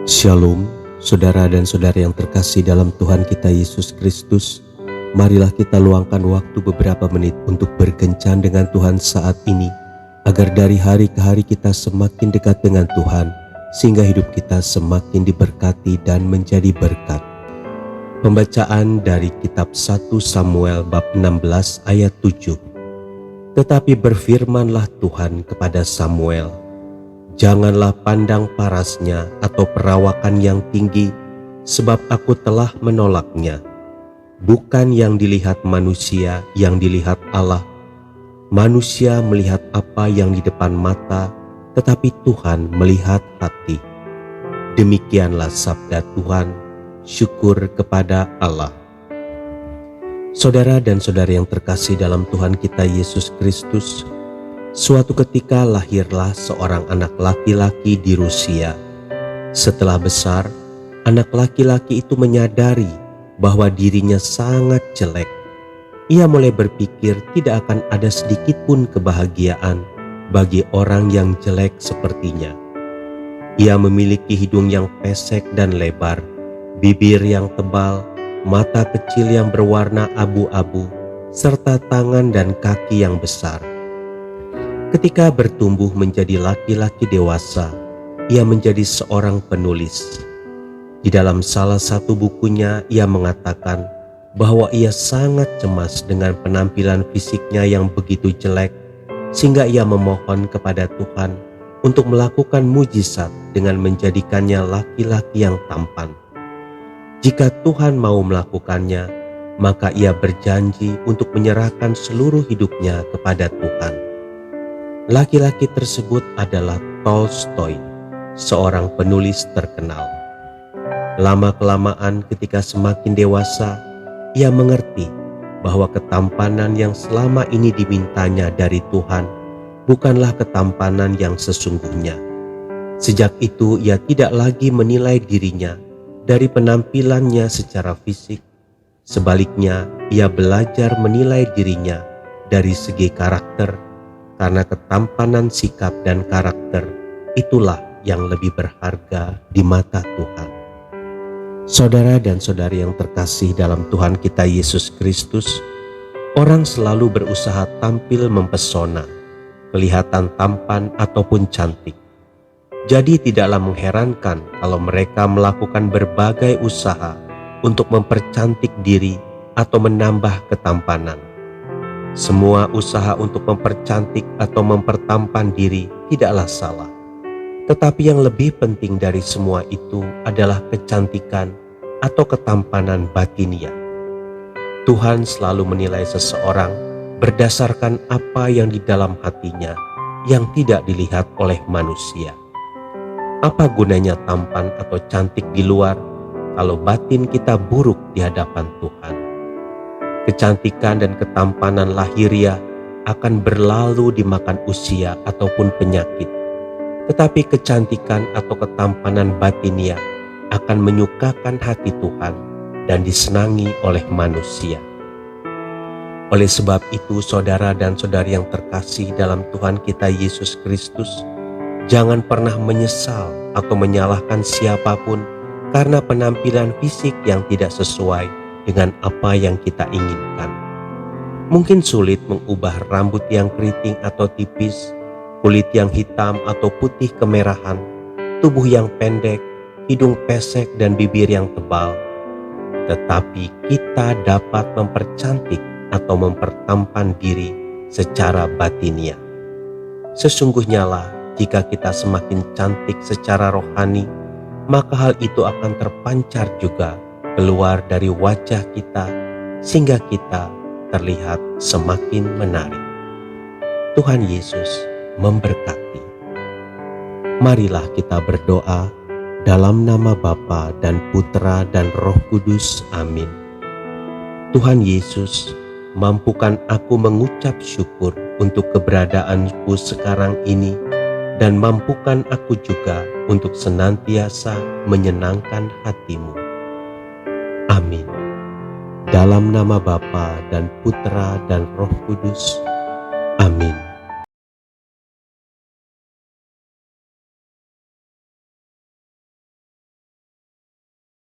Shalom, saudara dan saudari yang terkasih dalam Tuhan kita Yesus Kristus. Marilah kita luangkan waktu beberapa menit untuk berkencan dengan Tuhan saat ini, agar dari hari ke hari kita semakin dekat dengan Tuhan, sehingga hidup kita semakin diberkati dan menjadi berkat. Pembacaan dari kitab 1 Samuel bab 16 ayat 7. Tetapi berfirmanlah Tuhan kepada Samuel, "Janganlah pandang parasnya atau perawakan yang tinggi, sebab aku telah menolaknya. Bukan yang dilihat manusia, yang dilihat Allah. Manusia melihat apa yang di depan mata, tetapi Tuhan melihat hati." Demikianlah sabda Tuhan. Syukur kepada Allah. Saudara dan saudari yang terkasih dalam Tuhan kita Yesus Kristus, suatu ketika lahirlah seorang anak laki-laki di Rusia. Setelah besar, anak laki-laki itu menyadari bahwa dirinya sangat jelek. Ia mulai berpikir tidak akan ada sedikit pun kebahagiaan bagi orang yang jelek sepertinya. Ia memiliki hidung yang pesek dan lebar, bibir yang tebal, mata kecil yang berwarna abu-abu, serta tangan dan kaki yang besar. Ketika bertumbuh menjadi laki-laki dewasa, ia menjadi seorang penulis. Di dalam salah satu bukunya, ia mengatakan bahwa ia sangat cemas dengan penampilan fisiknya yang begitu jelek, sehingga ia memohon kepada Tuhan untuk melakukan mujizat dengan menjadikannya laki-laki yang tampan. Jika Tuhan mau melakukannya, maka ia berjanji untuk menyerahkan seluruh hidupnya kepada Tuhan. Laki-laki tersebut adalah Tolstoy, seorang penulis terkenal. Lama-kelamaan ketika semakin dewasa, ia mengerti bahwa ketampanan yang selama ini dimintanya dari Tuhan bukanlah ketampanan yang sesungguhnya. Sejak itu ia tidak lagi menilai dirinya dari penampilannya secara fisik. Sebaliknya, ia belajar menilai dirinya dari segi karakter, karena ketampanan sikap dan karakter itulah yang lebih berharga di mata Tuhan. Saudara dan saudari yang terkasih dalam Tuhan kita Yesus Kristus, orang selalu berusaha tampil mempesona, kelihatan tampan ataupun cantik. Jadi tidaklah mengherankan kalau mereka melakukan berbagai usaha untuk mempercantik diri atau menambah ketampanan. Semua usaha untuk mempercantik atau mempertampan diri tidaklah salah. Tetapi yang lebih penting dari semua itu adalah kecantikan atau ketampanan batinia. Tuhan selalu menilai seseorang berdasarkan apa yang di dalam hatinya yang tidak dilihat oleh manusia. Apa gunanya tampan atau cantik di luar kalau batin kita buruk di hadapan Tuhan? Kecantikan dan ketampanan lahiriah akan berlalu dimakan usia ataupun penyakit. Tetapi kecantikan atau ketampanan batinia akan menyukakan hati Tuhan dan disenangi oleh manusia. Oleh sebab itu, saudara dan saudari yang terkasih dalam Tuhan kita Yesus Kristus, jangan pernah menyesal atau menyalahkan siapapun karena penampilan fisik yang tidak sesuai dengan apa yang kita inginkan. Mungkin sulit mengubah rambut yang keriting atau tipis, kulit yang hitam atau putih kemerahan, tubuh yang pendek, hidung pesek dan bibir yang tebal. Tetapi kita dapat mempercantik atau mempertampan diri secara batinia. Sesungguhnya lah, jika kita semakin cantik secara rohani, maka hal itu akan terpancar juga keluar dari wajah kita, sehingga kita terlihat semakin menarik. Tuhan Yesus memberkati. Marilah kita berdoa dalam nama Bapa dan Putra dan Roh Kudus. Amin. Tuhan Yesus, mampukan aku mengucap syukur untuk keberadaanku sekarang ini, dan mampukan aku juga untuk senantiasa menyenangkan hati-Mu. Amin. Dalam nama Bapa dan Putra dan Roh Kudus.